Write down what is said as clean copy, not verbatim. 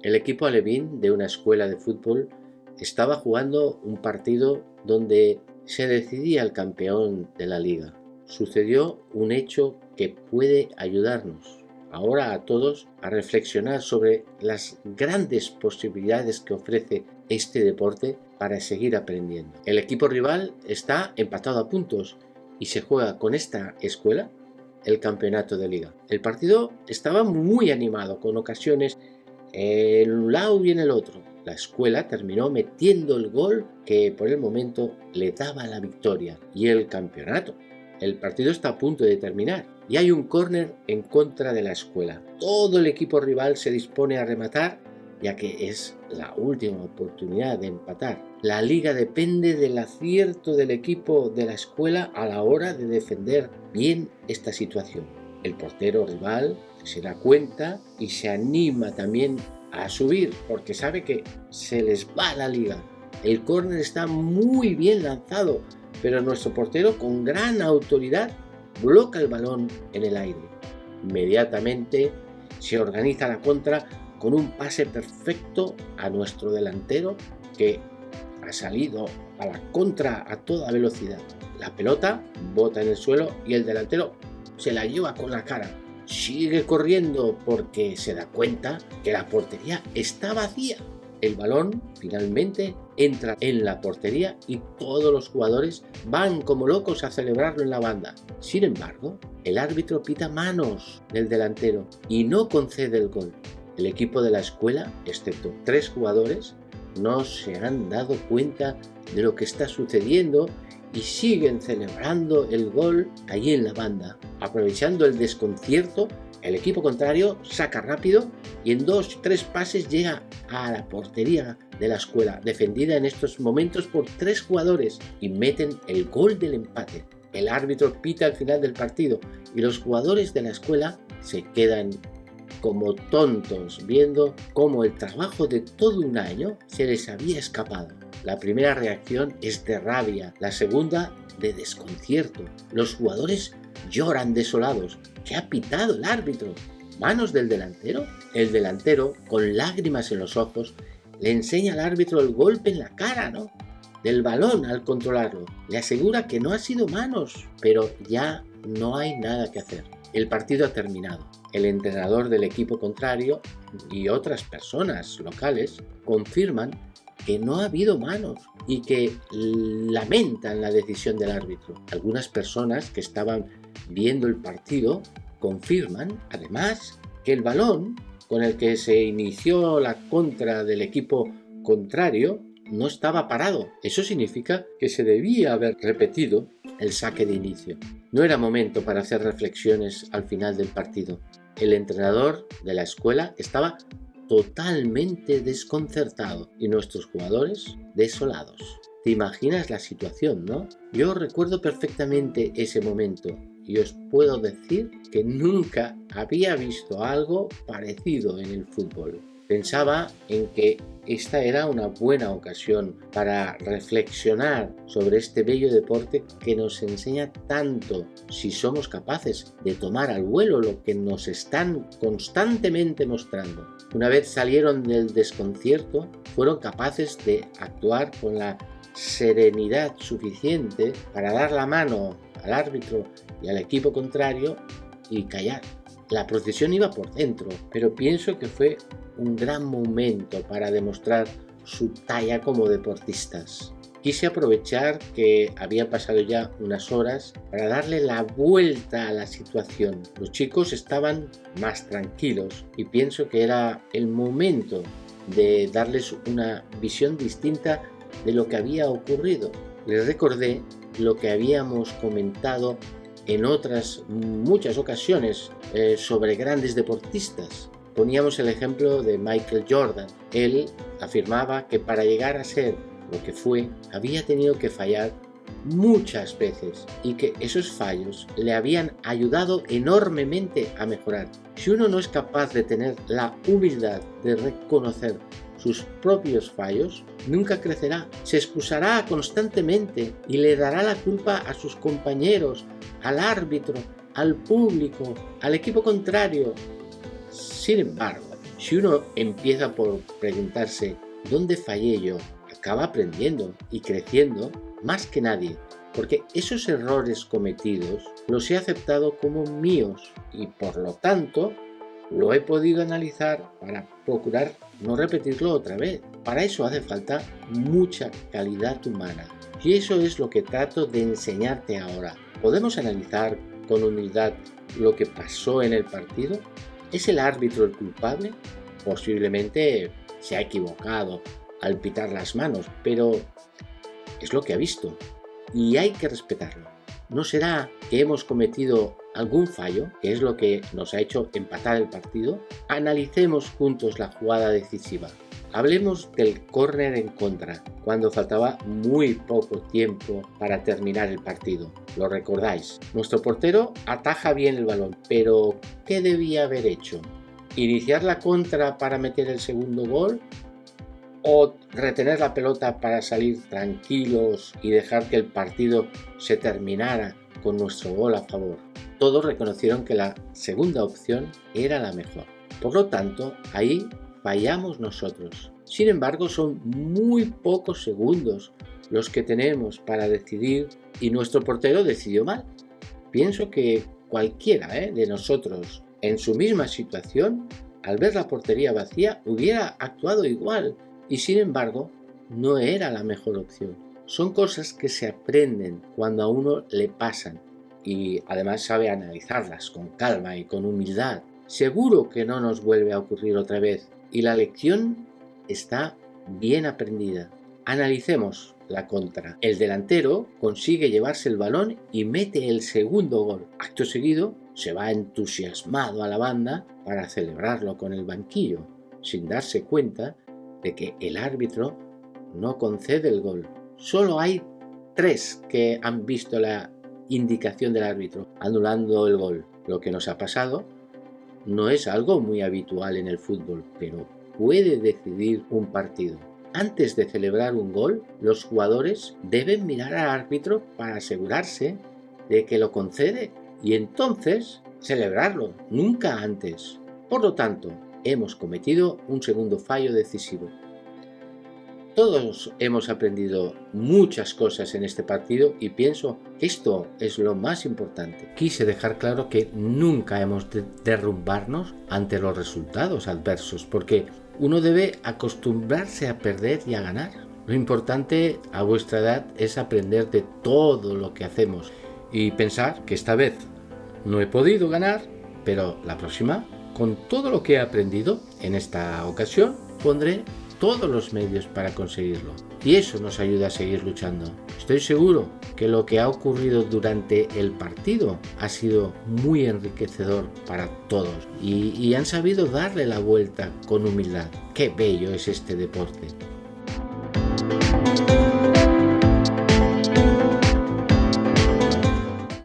El equipo alevín de una escuela de fútbol estaba jugando un partido donde se decidía el campeón de la liga. Sucedió un hecho que puede ayudarnos ahora a todos a reflexionar sobre las grandes posibilidades que ofrece este deporte para seguir aprendiendo. El equipo rival está empatado a puntos y se juega con esta escuela el campeonato de liga. El partido estaba muy animado, con ocasiones en un lado y en el otro. La escuela terminó metiendo el gol que por el momento le daba la victoria y el campeonato. El partido está a punto de terminar y hay un córner en contra de la escuela. Todo el equipo rival se dispone a rematar, ya que es la última oportunidad de empatar. La liga depende del acierto del equipo de la escuela a la hora de defender bien esta situación. El portero rival se da cuenta y se anima también a subir porque sabe que se les va la liga. El córner está muy bien lanzado, pero nuestro portero con gran autoridad bloca el balón en el aire. Inmediatamente se organiza la contra con un pase perfecto a nuestro delantero que ha salido a la contra a toda velocidad. La pelota bota en el suelo y el delantero se la lleva con la cara. Sigue corriendo porque se da cuenta que la portería está vacía. El balón finalmente entra en la portería y todos los jugadores van como locos a celebrarlo en la banda. Sin embargo, el árbitro pita manos del delantero y no concede el gol. El equipo de la escuela, excepto 3 jugadores, no se han dado cuenta de lo que está sucediendo y siguen celebrando el gol allí en la banda. Aprovechando el desconcierto, el equipo contrario saca rápido y en 2-3 pases llega a la portería de la escuela, defendida en estos momentos por 3 jugadores, y meten el gol del empate. El árbitro pita al final del partido y los jugadores de la escuela se quedan como tontos viendo cómo el trabajo de todo un año se les había escapado. La primera reacción es de rabia, la segunda de desconcierto. Los jugadores lloran desolados. ¿Qué ha pitado el árbitro? ¿Manos del delantero? El delantero, con lágrimas en los ojos, le enseña al árbitro el golpe en la cara, del balón al controlarlo. Le asegura que no ha sido manos, pero ya no hay nada que hacer. El partido ha terminado. El entrenador del equipo contrario y otras personas locales confirman que no ha habido manos y que lamentan la decisión del árbitro. Algunas personas que estaban viendo el partido confirman, además, que el balón con el que se inició la contra del equipo contrario no estaba parado. Eso significa que se debía haber repetido el saque de inicio. No era momento para hacer reflexiones al final del partido. El entrenador de la escuela estaba totalmente desconcertado y nuestros jugadores desolados. Te imaginas la situación, ¿no? Yo recuerdo perfectamente ese momento y os puedo decir que nunca había visto algo parecido en el fútbol. Pensaba en que esta era una buena ocasión para reflexionar sobre este bello deporte que nos enseña tanto si somos capaces de tomar al vuelo lo que nos están constantemente mostrando. Una vez salieron del desconcierto, fueron capaces de actuar con la serenidad suficiente para dar la mano al árbitro y al equipo contrario y callar. La procesión iba por dentro, pero pienso que fue un gran momento para demostrar su talla como deportistas. Quise aprovechar que había pasado ya unas horas para darle la vuelta a la situación. Los chicos estaban más tranquilos y pienso que era el momento de darles una visión distinta de lo que había ocurrido. Les recordé lo que habíamos comentado en otras muchas ocasiones sobre grandes deportistas. Poníamos el ejemplo de Michael Jordan. Él afirmaba que para llegar a ser lo que fue, había tenido que fallar muchas veces y que esos fallos le habían ayudado enormemente a mejorar. Si uno no es capaz de tener la humildad de reconocer sus propios fallos, nunca crecerá, se excusará constantemente y le dará la culpa a sus compañeros, al árbitro, al público, al equipo contrario. Sin embargo, Si uno empieza por preguntarse ¿dónde fallé yo?, acaba aprendiendo y creciendo más que nadie, porque esos errores cometidos los he aceptado como míos y por lo tanto lo he podido analizar para procurar no repetirlo otra vez. Para eso hace falta mucha calidad humana y eso es lo que trato de enseñarte ahora. ¿Podemos analizar con humildad lo que pasó en el partido? ¿Es el árbitro el culpable? Posiblemente se ha equivocado al pitar las manos, pero es lo que ha visto y hay que respetarlo. ¿No será que hemos cometido algún fallo, que es lo que nos ha hecho empatar el partido? Analicemos juntos la jugada decisiva. Hablemos del córner en contra, cuando faltaba muy poco tiempo para terminar el partido. ¿Lo recordáis? Nuestro portero ataja bien el balón, pero ¿qué debía haber hecho? ¿Iniciar la contra para meter el segundo gol? ¿O retener la pelota para salir tranquilos y dejar que el partido se terminara con nuestro gol a favor? Todos reconocieron que la segunda opción era la mejor. Por lo tanto, ahí fallamos nosotros. Sin embargo, son muy pocos segundos los que tenemos para decidir y nuestro portero decidió mal. Pienso que cualquiera de nosotros en su misma situación, al ver la portería vacía, hubiera actuado igual. Y sin embargo, no era la mejor opción. Son cosas que se aprenden cuando a uno le pasan y además sabe analizarlas con calma y con humildad. Seguro que no nos vuelve a ocurrir otra vez y la lección está bien aprendida. Analicemos la contra. El delantero consigue llevarse el balón y mete el segundo gol. Acto seguido, se va entusiasmado a la banda para celebrarlo con el banquillo, sin darse cuenta de que el árbitro no concede el gol. Solo hay 3 que han visto la indicación del árbitro anulando el gol. Lo que nos ha pasado no es algo muy habitual en el fútbol, pero puede decidir un partido. Antes de celebrar un gol, los jugadores deben mirar al árbitro para asegurarse de que lo concede y entonces celebrarlo, nunca antes. Por lo tanto, hemos cometido un segundo fallo decisivo. Todos hemos aprendido muchas cosas en este partido y pienso que esto es lo más importante. Quise dejar claro que nunca hemos de derrumbarnos ante los resultados adversos, porque uno debe acostumbrarse a perder y a ganar. Lo importante a vuestra edad es aprender de todo lo que hacemos y pensar que esta vez no he podido ganar, pero la próxima, con todo lo que he aprendido en esta ocasión, pondré todos los medios para conseguirlo. Y eso nos ayuda a seguir luchando. Estoy seguro que lo que ha ocurrido durante el partido ha sido muy enriquecedor para todos y han sabido darle la vuelta con humildad. ¡Qué bello es este deporte!